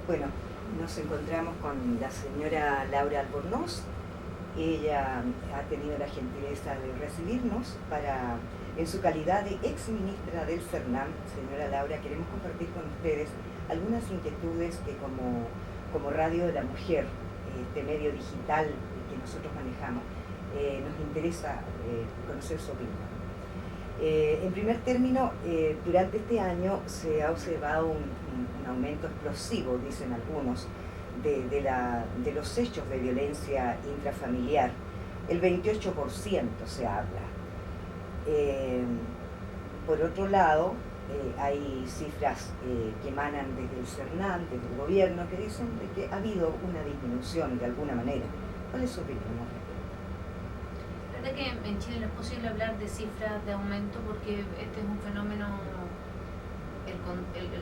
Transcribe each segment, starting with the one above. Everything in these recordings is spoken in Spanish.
Bueno, nos encontramos con la señora Laura Albornoz. Ella ha tenido la gentileza de recibirnos en su calidad de ex ministra del CERNAM. Señora Laura, queremos compartir con ustedes algunas inquietudes que como Radio de la Mujer, este medio digital que nosotros manejamos, nos interesa conocer su opinión. En primer término, durante este año se ha observado un aumento explosivo, dicen algunos, de los hechos de violencia intrafamiliar. El 28% se habla. Por otro lado, hay cifras que emanan desde el CERNAM, desde el gobierno, que dicen de que ha habido una disminución de alguna manera. ¿Cuál es su opinión? La verdad que en Chile no es posible hablar de cifras de aumento porque este es un fenómeno, el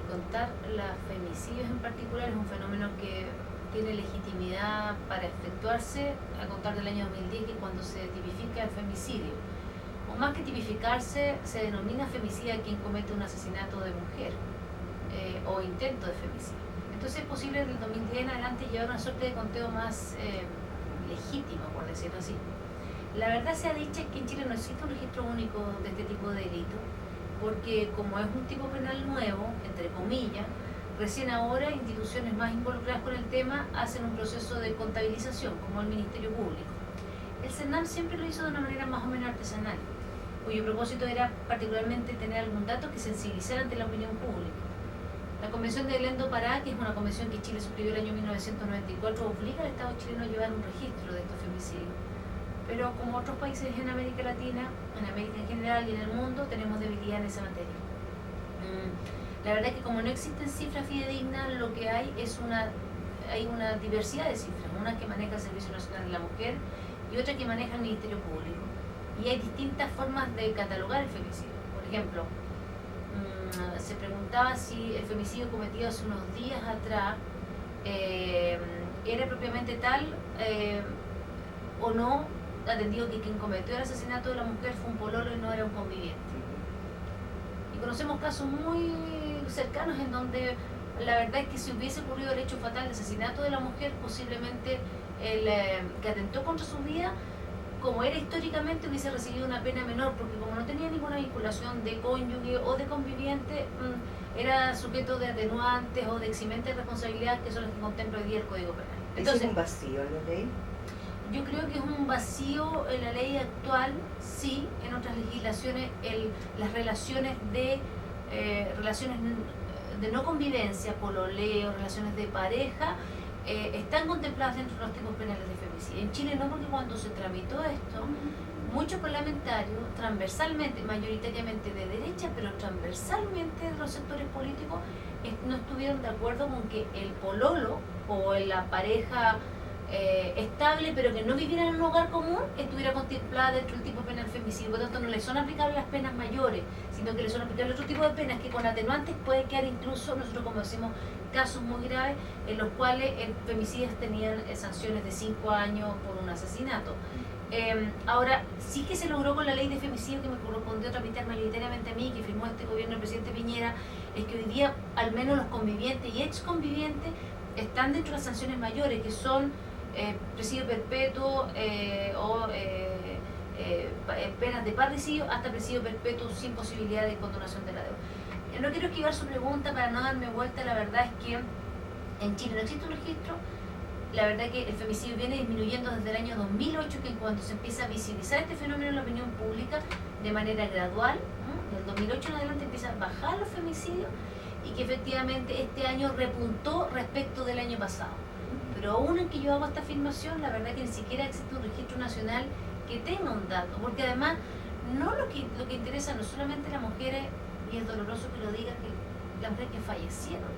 contar los femicidios en particular es un fenómeno que tiene legitimidad para efectuarse a contar del año 2010, que es cuando se tipifica el femicidio. O más que tipificarse, se denomina femicida a quien comete un asesinato de mujer o intento de femicidio. Entonces es posible desde el 2010 en adelante llevar una suerte de conteo más legítimo, por decirlo así. La verdad sea dicha es que en Chile no existe un registro único de este tipo de delito, porque como es un tipo penal nuevo, entre comillas, recién ahora instituciones más involucradas con el tema hacen un proceso de contabilización, como el Ministerio Público. El CERNAM siempre lo hizo de una manera más o menos artesanal, cuyo propósito era particularmente tener algún dato que sensibilizara ante la opinión pública. La Convención de Belén do Pará, que es una convención que Chile suscribió el año 1994, obliga al Estado chileno a llevar un registro de estos femicidios. Pero como otros países en América Latina, en América en general y en el mundo, tenemos debilidad en esa materia. La verdad es que como no existen cifras fidedignas, lo que hay es hay una diversidad de cifras, una que maneja el Servicio Nacional de la Mujer y otra que maneja el Ministerio Público. Y hay distintas formas de catalogar el femicidio. Por ejemplo, se preguntaba si el femicidio cometido hace unos días atrás era propiamente tal o no, atendido que quien cometió el asesinato de la mujer fue un pololo y no era un conviviente. Y conocemos casos muy cercanos en donde la verdad es que si hubiese ocurrido el hecho fatal de asesinato de la mujer, posiblemente el que atentó contra su vida, como era históricamente, hubiese recibido una pena menor, porque como no tenía ninguna vinculación de cónyuge o de conviviente, era sujeto de atenuantes o de eximente de responsabilidad, que son las que contempla hoy día el Código Penal. Entonces, ¿es un vacío en la ley? Yo creo que es un vacío en la ley actual, sí. En otras legislaciones las relaciones de no convivencia, pololeo, relaciones de pareja, están contempladas dentro de los tipos penales de femicidio. En Chile no, porque cuando se tramitó esto, muchos parlamentarios, transversalmente, mayoritariamente de derecha, pero transversalmente de los sectores políticos, no estuvieron de acuerdo con que el pololo o la pareja estable, pero que no viviera en un hogar común, estuviera contemplada dentro del tipo penal femicidio. Por lo tanto, no le son aplicables las penas mayores, sino que le son aplicables otro tipo de penas que con atenuantes puede quedar incluso, nosotros como decimos, casos muy graves en los cuales femicidios tenían sanciones de 5 años por un asesinato. Ahora, sí que se logró con la ley de femicidio, que me correspondió tramitar mayoritariamente a mí, que firmó este gobierno del presidente Piñera, es que hoy día al menos los convivientes y exconvivientes están dentro de las sanciones mayores, que son presidio perpetuo o penas de parricidio hasta presidio perpetuo sin posibilidad de condonación de la deuda. No quiero esquivar su pregunta para no darme vuelta. La verdad es que en Chile no existe un registro. La verdad es que el femicidio viene disminuyendo desde el año 2008, que es cuando se empieza a visibilizar este fenómeno en la opinión pública de manera gradual. Del 2008 en adelante empieza a bajar los femicidios y que efectivamente este año repuntó respecto del año pasado. Pero aún en que yo hago esta afirmación, la verdad que ni siquiera existe un registro nacional que tenga un dato, porque además lo que interesa no solamente a las mujeres, y es doloroso que lo diga, que las mujeres que fallecieron,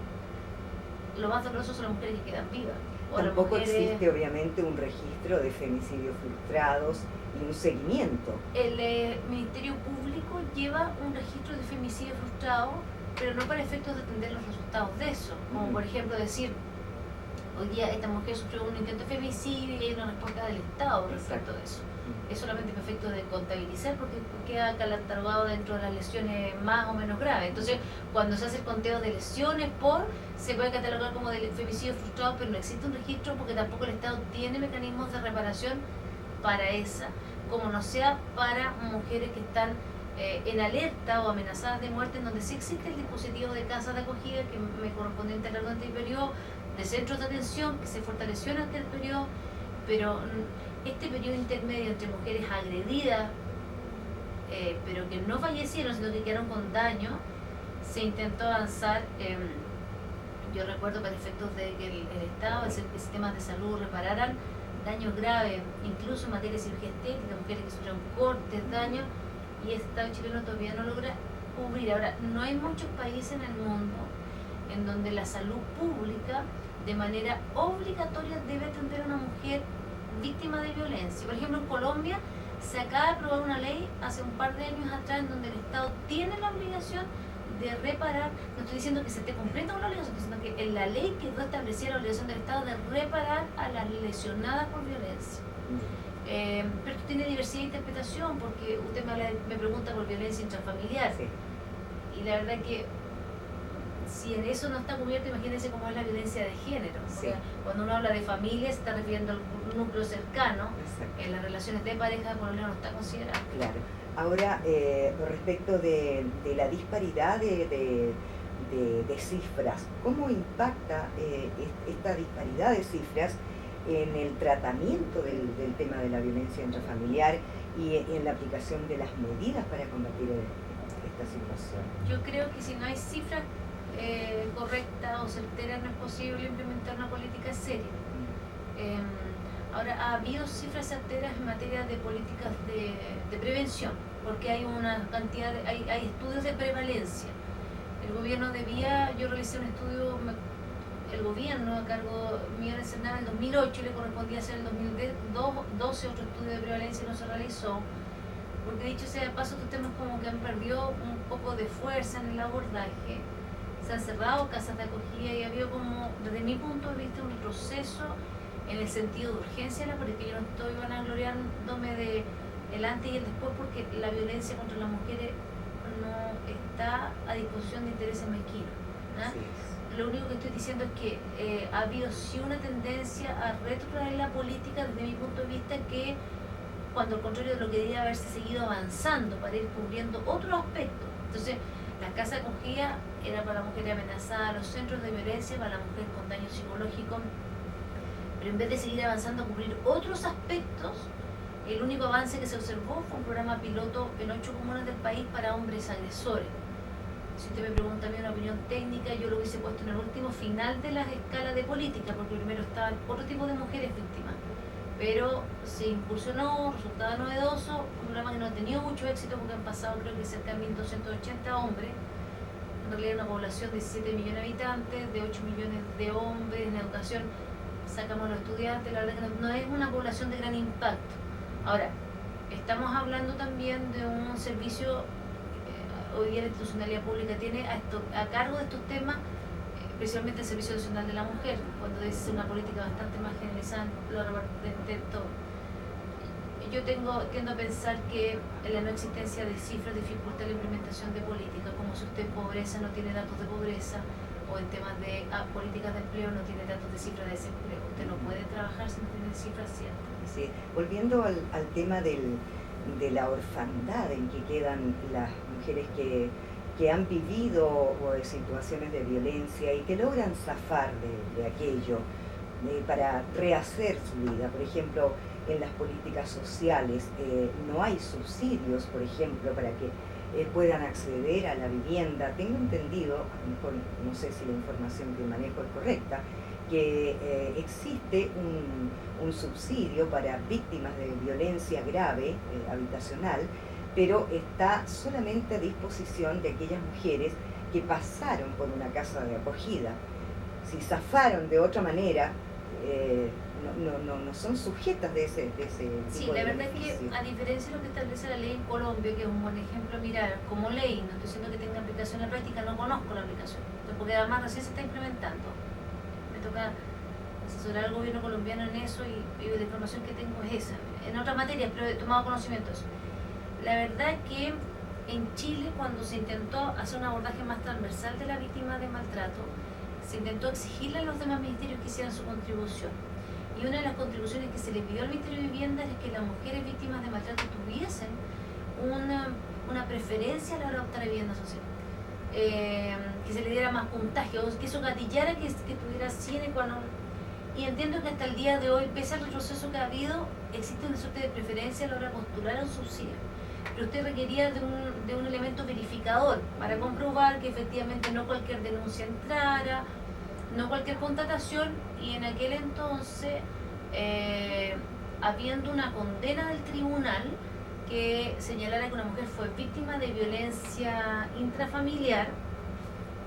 lo más doloroso son las mujeres que quedan vivas. Tampoco existe obviamente un registro de femicidios frustrados y un seguimiento. El Ministerio Público lleva un registro de femicidio frustrado, pero no para efectos de atender los resultados de eso, como por ejemplo decir, hoy día esta mujer sufrió un intento de femicidio y hay una respuesta del Estado respecto de eso. es solamente para efectos de contabilizar porque queda catalogado dentro de las lesiones más o menos graves. Entonces, cuando se hace el conteo de lesiones se puede catalogar como de femicidio frustrado, pero no existe un registro porque tampoco el Estado tiene mecanismos de reparación para esa, como no sea para mujeres que están en alerta o amenazadas de muerte, en donde sí existe el dispositivo de casas de acogida que me correspondiente al largo del periodo, de centros de atención que se fortaleció durante el periodo, pero este periodo intermedio entre mujeres agredidas, pero que no fallecieron, sino que quedaron con daño, se intentó avanzar. Yo recuerdo para efectos de que el Estado, el sistema de salud repararan daños graves, incluso en materia de cirugía estética, mujeres que sufrieron cortes, daños, y el Estado chileno todavía no logra cubrir. Ahora, no hay muchos países en el mundo en donde la salud pública de manera obligatoria debe atender a una mujer víctima de violencia. Por ejemplo, en Colombia se acaba de aprobar una ley hace un par de años atrás en donde el Estado tiene la obligación de reparar, no estoy diciendo que se esté cumpliendo con la obligación, sino que en la ley quedó establecida la obligación del Estado de reparar a las lesionadas por violencia. Pero esto tiene diversidad de interpretación, porque usted me pregunta por violencia intrafamiliar, Sí. y la verdad que si en eso no está cubierto, imagínense cómo es la violencia de género. Sí. Cuando uno habla de familia se está refiriendo al núcleo cercano, Exacto. en las relaciones de pareja por lo menos no está considerado. Claro. Ahora, respecto de la disparidad de cifras, ¿cómo impacta esta disparidad de cifras en el tratamiento del tema de la violencia intrafamiliar y en la aplicación de las medidas para combatir esta situación? Yo creo que si no hay cifras correctas o certeras, no es posible implementar una política seria. Ahora, ha habido cifras certeras en materia de políticas de prevención, porque hay una cantidad, hay estudios de prevalencia. El gobierno yo realicé un estudio, el gobierno a cargo mío en el Senado en el 2008, le correspondía hacer en el 2012 otro estudio de prevalencia y no se realizó, porque dicho sea de paso, estos temas como que han perdido un poco de fuerza en el abordaje, se han cerrado casas de acogida y ha habido como, desde mi punto de vista, un retroceso en el sentido de urgencia, porque yo no estoy vanagloriándome de el antes y el después, porque la violencia contra las mujeres no está a disposición de intereses mezquinos, ¿no? Así es. Lo único que estoy diciendo es que ha habido sí una tendencia a retroceder la política desde mi punto de vista, que cuando al contrario de lo que debería haberse seguido avanzando para ir cubriendo otros aspectos. Entonces, las casas de acogida era para la mujer amenazada, los centros de violencia para la mujer con daño psicológico, pero en vez de seguir avanzando a cubrir otros aspectos, el único avance que se observó fue un programa piloto en 8 comunas del país para hombres agresores. Si usted me pregunta a mí una opinión técnica, yo lo hubiese puesto en el último final de las escalas de política, porque primero estaban otro tipo de mujeres víctimas. Pero se incursionó, resultaba novedoso, un programa que no ha tenido mucho éxito porque han pasado creo que cerca de 1.280 hombres. En realidad una población de 17 millones de habitantes, de 8 millones de hombres en educación, sacamos a los estudiantes, la verdad que no es una población de gran impacto. Ahora, estamos hablando también de un servicio, hoy día la institucionalidad pública tiene a cargo de estos temas, principalmente el Servicio Nacional de la Mujer, cuando es una política bastante más generalizada de todo. Yo tiendo a pensar que la no existencia de cifras dificulta la implementación de políticas, como si usted en pobreza no tiene datos de pobreza, o en temas de políticas de empleo no tiene datos de cifras de desempleo. Usted no puede trabajar si no tiene cifras ciertas. Sí. Volviendo al tema de la orfandad en que quedan las mujeres que han vivido situaciones de violencia y que logran zafar de aquello para rehacer su vida. Por ejemplo, en las políticas sociales no hay subsidios, por ejemplo, para que puedan acceder a la vivienda. Tengo entendido, a lo mejor no sé si la información que manejo es correcta, que existe un subsidio para víctimas de violencia grave habitacional, pero está solamente a disposición de aquellas mujeres que pasaron por una casa de acogida. Si zafaron de otra manera, no son sujetas de ese Sí, tipo de la verdad beneficio. es que, a diferencia de lo que establece la ley en Colombia, que es un buen ejemplo a mirar, como ley, no estoy diciendo que tenga aplicación en práctica, no conozco la aplicación, porque además recién se está implementando. Me toca, no sé si asesorar al gobierno colombiano en eso y la información que tengo es esa. En otras materias, pero he tomado conocimiento de eso. La verdad es que en Chile, cuando se intentó hacer un abordaje más transversal de la víctima de maltrato, se intentó exigirle a los demás ministerios que hicieran su contribución. Y una de las contribuciones que se le pidió al Ministerio de Vivienda es que las mujeres víctimas de maltrato tuviesen una preferencia a la hora de optar a vivienda social. Que se le diera más puntaje, o que eso gatillara que tuviera sine qua non. Y entiendo que hasta el día de hoy, pese al retroceso que ha habido, existe una suerte de preferencia a la hora de postular a un subsidio. Pero usted requería de un elemento verificador para comprobar que efectivamente no cualquier denuncia entrara, no cualquier contratación, y en aquel entonces, habiendo una condena del tribunal que señalara que una mujer fue víctima de violencia intrafamiliar,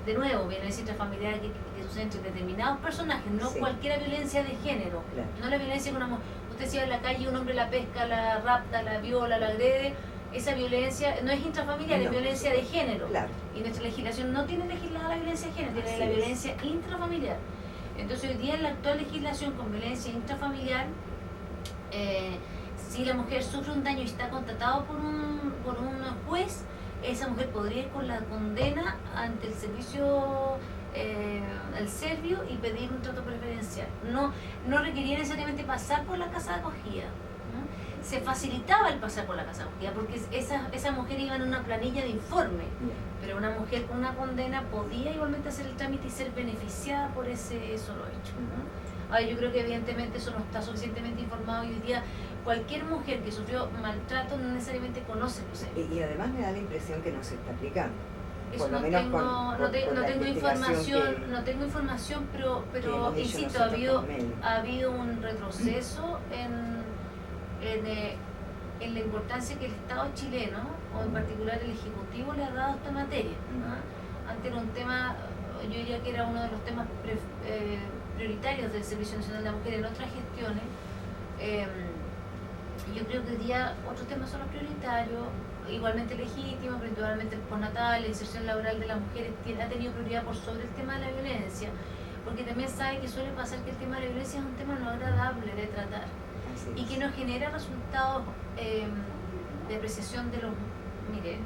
de nuevo, violencia intrafamiliar que sucede entre determinados personajes, no sí. cualquier violencia de género, Claro. no la violencia que una mujer, usted se va en la calle y un hombre la pesca, la rapta, la viola, la agrede, esa violencia no es intrafamiliar, es violencia de género. Claro. Y nuestra legislación no tiene legislada la violencia de género, tiene Así la es. violencia intrafamiliar. Entonces hoy día en la actual legislación con violencia intrafamiliar, si la mujer sufre un daño y está contratado por un juez, esa mujer podría ir con la condena ante el servicio el Servio y pedir un trato preferencial. No requería necesariamente pasar por la casa de acogida, ¿no? Se facilitaba el pasar por la casa de acogida porque esa mujer iba en una planilla de informe, pero una mujer con una condena podía igualmente hacer el trámite y ser beneficiada por ese solo hecho, ¿no? Ahora, yo creo que evidentemente eso no está suficientemente informado y hoy día cualquier mujer que sufrió maltrato no necesariamente conoce el procedimiento. Y además me da la impresión que no se está aplicando. Eso Por lo no menos tengo, con no tengo información, que no tengo información, pero hemos hecho insisto, nosotros con Mel. ha habido un retroceso en la importancia que el Estado chileno, o en particular el Ejecutivo, le ha dado a esta materia, ¿no? Antes era un tema, yo diría que era uno de los temas prioritarios del Servicio Nacional de la Mujer en otras gestiones. Yo creo que hoy día otros temas son los prioritarios, igualmente legítimos, principalmente el postnatal, la inserción laboral de las mujeres ha tenido prioridad por sobre el tema de la violencia, porque también sabe que suele pasar que el tema de la violencia es un tema no agradable de tratar y que no genera resultados de apreciación de los... Mire,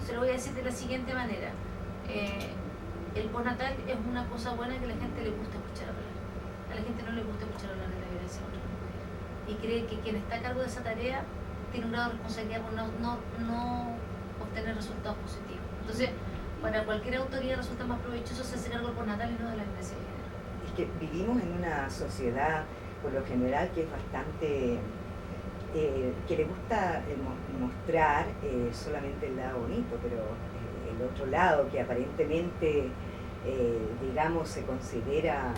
se lo voy a decir de la siguiente manera. El postnatal es una cosa buena que a la gente le gusta escuchar hablar. A la gente no le gusta escuchar hablar de la violencia contra las mujeres. Y cree que quien está a cargo de esa tarea tiene un grado de responsabilidad por no obtener resultados positivos. Entonces, para cualquier autoridad resulta más provechoso hacerse cargo del postnatal y no de la violencia de género. Es que vivimos en una sociedad, por lo general, que es bastante... que le gusta mostrar solamente el lado bonito, pero el otro lado que aparentemente, digamos, se considera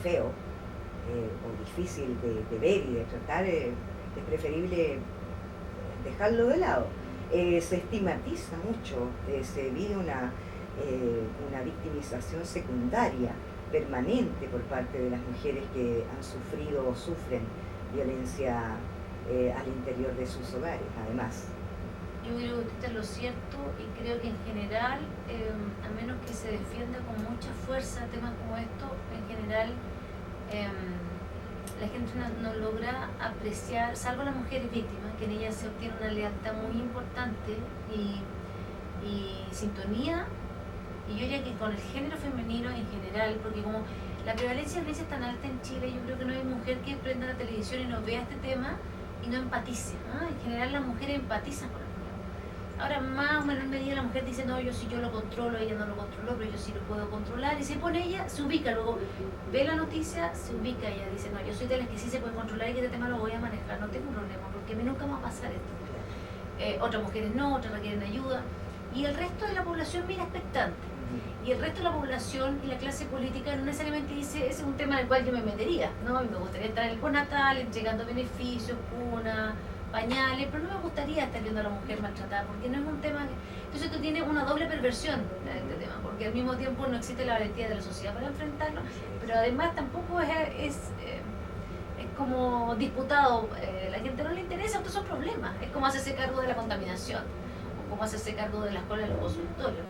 feo o difícil de ver y de tratar, es preferible dejarlo de lado. Se estigmatiza mucho, se vive una victimización secundaria permanente por parte de las mujeres que han sufrido o sufren violencia al interior de sus hogares, además. Yo creo que usted es lo cierto y creo que en general, a menos que se defienda con mucha fuerza temas como esto, en general la gente no logra apreciar, salvo las mujeres víctimas, que en ellas se obtiene una lealtad muy importante y sintonía, y yo diría que con el género femenino en general, porque como la prevalencia de violencia es tan alta en Chile, yo creo que no hay mujer que prenda la televisión y no vea este tema y no empatice, ¿no? En general las mujeres empatizan con el problema. Ahora, más o menos medida la mujer dice, no, yo lo controlo, ella no lo controló, pero yo sí lo puedo controlar, y se pone ella, se ubica, luego ve la noticia, se ubica, ella dice, no, yo soy de las que sí se puede controlar y que este tema lo voy a manejar, no tengo problema, porque a mí nunca me va a pasar esto. Otras mujeres no, otras requieren ayuda, y el resto de la población mira expectante. Y el resto de la población y la clase política no necesariamente dice, ese es un tema en el cual yo me metería, ¿no? Y me gustaría estar en el postnatal, entregando beneficios, cuna, pañales, pero no me gustaría estar viendo a la mujer maltratada, porque no es un tema que... Entonces esto tiene una doble perversión de este tema, porque al mismo tiempo no existe la valentía de la sociedad para enfrentarlo, pero además tampoco es como disputado, la gente no le interesa, estos son problemas, es como hacerse cargo de la contaminación, o como hacerse cargo de las colas de los consultorios.